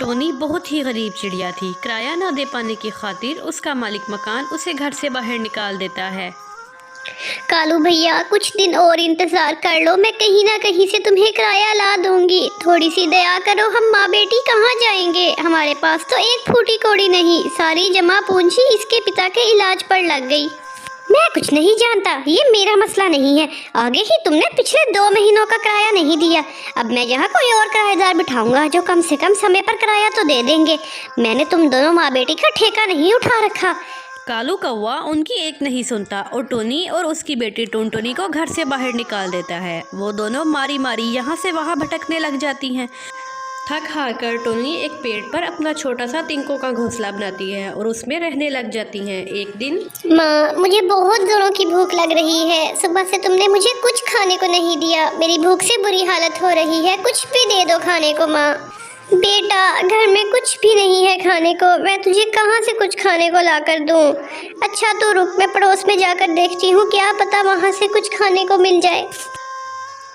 Tony बहुत ही गरीब चिड़िया थी। किराया न दे पाने की खातिर उसका मालिक मकान उसे घर से बाहर निकाल देता है। कालू भैया, कुछ दिन और इंतजार कर लो, मैं कहीं ना कहीं से तुम्हें किराया ला दूंगी। थोड़ी सी दया करो, हम माँ बेटी कहाँ जाएंगे? हमारे पास तो एक फूटी कौड़ी नहीं, सारी जमा पूंजी इसके पिता के इलाज पर लग गई। मैं कुछ नहीं जानता, ये मेरा मसला नहीं है। आगे ही तुमने पिछले 2 महीनों का किराया नहीं दिया। अब मैं यहाँ कोई और किराएदार बिठाऊंगा जो कम से कम समय पर किराया तो दे देंगे। मैंने तुम दोनों माँ बेटी का ठेका नहीं उठा रखा। कालू कौवा उनकी एक नहीं सुनता और टोनी और उसकी बेटी टुनटुनी को घर से बाहर निकाल देता है। वो दोनों मारी मारी यहाँ से वहाँ भटकने लग जाती हैं। थक हार कर टोनी एक पेड़ पर अपना छोटा सा तिनकों का घोंसला बनाती है और उसमें रहने लग जाती हैं। एक दिन, माँ, मुझे बहुत जोरों की भूख लग रही है। सुबह से तुमने मुझे कुछ खाने को नहीं दिया। मेरी भूख से बुरी हालत हो रही है, कुछ भी दे दो खाने को। माँ बेटा, घर में कुछ भी नहीं है खाने को, मैं तुझे कहाँ से कुछ खाने को ला कर दूँ? अच्छा तो रुक, मैं पड़ोस में जाकर देखती हूँ, क्या पता वहाँ से कुछ खाने को मिल जाए।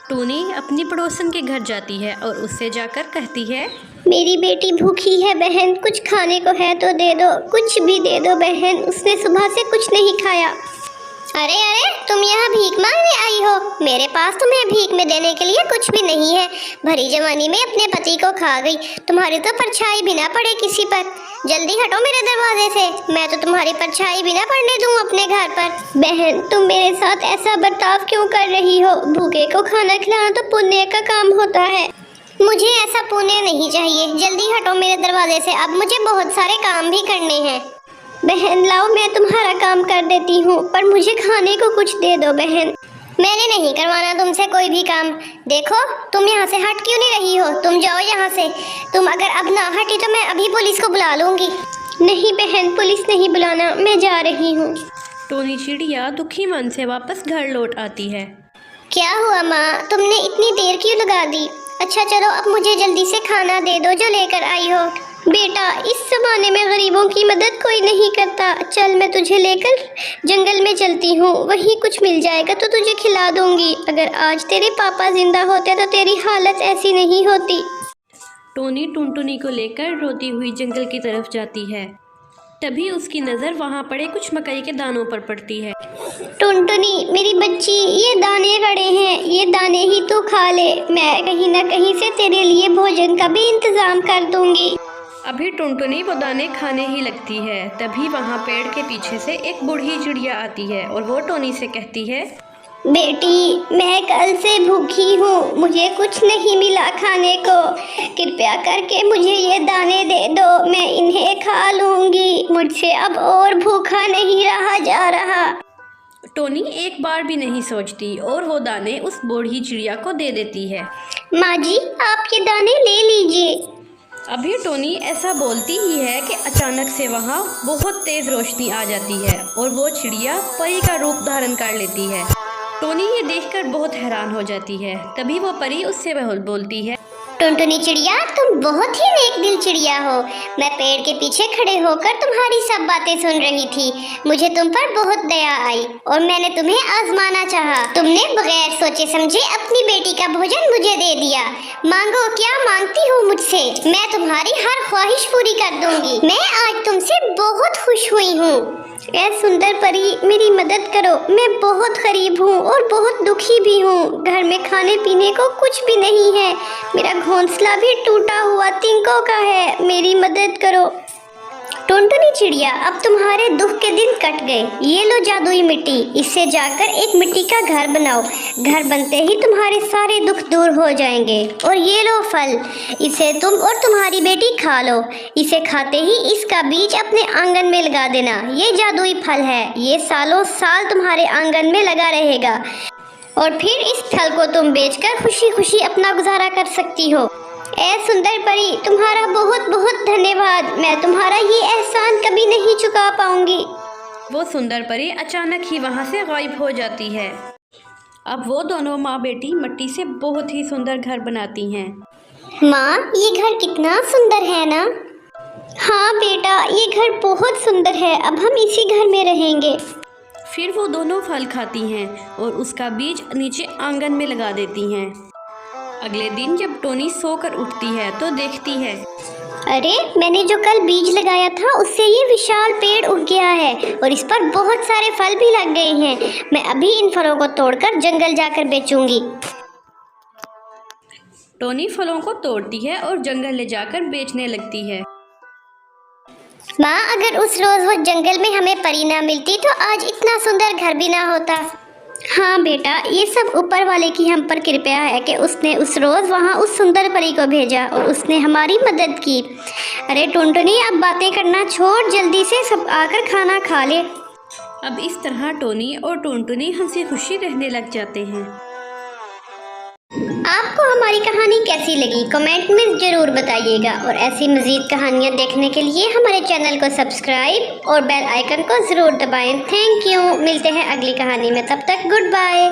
टोनी अपनी पड़ोसन के घर जाती है और उससे जाकर कहती है, मेरी बेटी भूखी है बहन, कुछ खाने को है तो दे दो, कुछ भी दे दो बहन, उसने सुबह से कुछ नहीं खाया। अरे अरे, तुम यहाँ भीख मांगने आई हो? मेरे पास तुम्हें भीख में देने के लिए कुछ भी नहीं है। भरी जवानी में अपने पति को खा गई, तुम्हारी तो परछाई भी ना पड़े किसी पर। जल्दी हटो मेरे दरवाजे से, मैं तो तुम्हारी परछाई भी ना पड़ने दूँ अपने घर पर। बहन, तुम मेरे साथ ऐसा बर्ताव क्यों कर रही हो? भूखे को खाना खिलाना तो पुण्य का काम होता है। मुझे ऐसा पुण्य नहीं चाहिए, जल्दी हटो मेरे दरवाजे से, अब मुझे बहुत सारे काम भी करने हैं। बहन लाओ, मैं तुम्हारा काम कर देती हूँ, पर मुझे खाने को कुछ दे दो बहन। मैंने नहीं करवाना तुमसे कोई भी काम। देखो, तुम यहाँ से हट क्यों नहीं रही हो? तुम जाओ यहाँ से। तुम अगर अब ना हटी तो मैं अभी पुलिस को बुला लूँगी। नहीं बहन, पुलिस नहीं बुलाना, मैं जा रही हूँ। टोनी चिड़िया दुखी मन से वापस घर लौट आती है। क्या हुआ माँ, तुमने इतनी देर क्यों लगा दी? अच्छा चलो, अब मुझे जल्दी से खाना दे दो जो लेकर आई हो। बेटा, इस ज़माने में गरीबों की मदद कोई नहीं करता। चल, मैं तुझे लेकर जंगल में चलती हूँ, वहीं कुछ मिल जाएगा तो तुझे खिला दूँगी। अगर आज तेरे पापा जिंदा होते तो तेरी हालत ऐसी नहीं होती। टोनी टुनटुनी को लेकर रोती हुई जंगल की तरफ जाती है। तभी उसकी नज़र वहाँ पड़े कुछ मकई के दानों पर पड़ती है। टुनटुनी मेरी बच्ची, ये दाने पड़े हैं, ये दाने ही तू खा ले। मैं कहीं ना कहीं से तेरे लिए भोजन का भी इंतजाम कर दूँगी। अभी टुनटुनी वो दाने खाने ही लगती है। तभी वहाँ पेड़ के पीछे से एक बूढ़ी चिड़िया आती है और वो टोनी से कहती है, बेटी, मैं कल से भूखी हूँ, मुझे कुछ नहीं मिला खाने को। कृपया करके मुझे ये दाने दे दो, मैं इन्हें खा लूँगी। मुझसे अब और भूखा नहीं रहा जा रहा। टोनी एक बार भी नहीं सोचती और वो दाने उस बूढ़ी चिड़िया को दे देती है। माँ जी, आप ये दाने ले लीजिए। अभी टोनी ऐसा बोलती ही है कि अचानक से वहाँ बहुत तेज़ रोशनी आ जाती है और वो चिड़िया परी का रूप धारण कर लेती है। टोनी ये देखकर बहुत हैरान हो जाती है। तभी वो परी उससे बोलती है, टुनटुनी चिड़िया, तुम बहुत ही नेक दिल चिड़िया हो। मैं पेड़ के पीछे खड़े होकर तुम्हारी सब बातें सुन रही थी। मुझे तुम पर बहुत दया आई और मैंने तुम्हें आजमाना चाहा। तुमने बगैर सोचे समझे अपनी बेटी का भोजन मुझे दे दिया। मांगो, क्या मांगती हो मुझसे? मैं तुम्हारी हर ख्वाहिश पूरी कर दूंगी। मैं आज तुमसे बहुत खुश हुई हूँ। ऐ सुंदर परी, मेरी मदद करो, मैं बहुत गरीब हूँ और बहुत दुखी भी हूँ। घर में खाने पीने को कुछ भी नहीं है, मेरा घोंसला भी टूटा हुआ तिनकों का है, मेरी मदद करो। टुनटुनी चिड़िया, अब तुम्हारे दुख के दिन कट गए। ये लो जादुई मिट्टी, इससे जाकर एक मिट्टी का घर बनाओ। घर बनते ही तुम्हारे सारे दुख दूर हो जाएंगे। और ये लो फल, इसे तुम और तुम्हारी बेटी खा लो। इसे खाते ही इसका बीज अपने आंगन में लगा देना। ये जादुई फल है, ये सालों साल तुम्हारे आंगन में लगा रहेगा और फिर इस फल को तुम बेचकर खुशी खुशी अपना गुजारा कर सकती हो। ऐ सुंदर परी, तुम्हारा बहुत बहुत धन्यवाद। मैं तुम्हारा ये एहसान कभी नहीं चुका पाऊंगी। वो सुंदर परी अचानक ही वहाँ से गायब हो जाती है। अब वो दोनों माँ बेटी मिट्टी से बहुत ही सुंदर घर बनाती हैं। माँ, ये घर कितना सुंदर है ना? हाँ बेटा, ये घर बहुत सुंदर है, अब हम इसी घर में रहेंगे। फिर वो दोनों फल खाती हैं और उसका बीज नीचे आंगन में लगा देती हैं। अगले दिन जब टोनी सोकर उठती है तो देखती है, अरे मैंने जो कल बीज लगाया था उससे ये विशाल पेड़ उग गया है और इस पर बहुत सारे फल भी लग गए हैं। मैं अभी इन फलों को तोड़कर जंगल जाकर बेचूंगी। टोनी फलों को तोड़ती है और जंगल ले जाकर बेचने लगती है। माँ, अगर उस रोज वो जंगल में हमें परी ना मिलती तो आज इतना सुंदर घर भी ना होता। हाँ बेटा, ये सब ऊपर वाले की हम पर कृपा है कि उसने उस रोज वहाँ उस सुंदर परी को भेजा और उसने हमारी मदद की। अरे टुनटुनी, अब बातें करना छोड़, जल्दी से सब आकर खाना खा ले। अब इस तरह टोनी और टुनटुनी हंसी खुशी रहने लग जाते हैं। आपको हमारी कहानी कैसी लगी कमेंट में ज़रूर बताइएगा और ऐसी मज़ीद कहानियाँ देखने के लिए हमारे चैनल को सब्सक्राइब और बेल आइकन को ज़रूर दबाएं। Thank you. मिलते हैं अगली कहानी में, तब तक गुड बाय।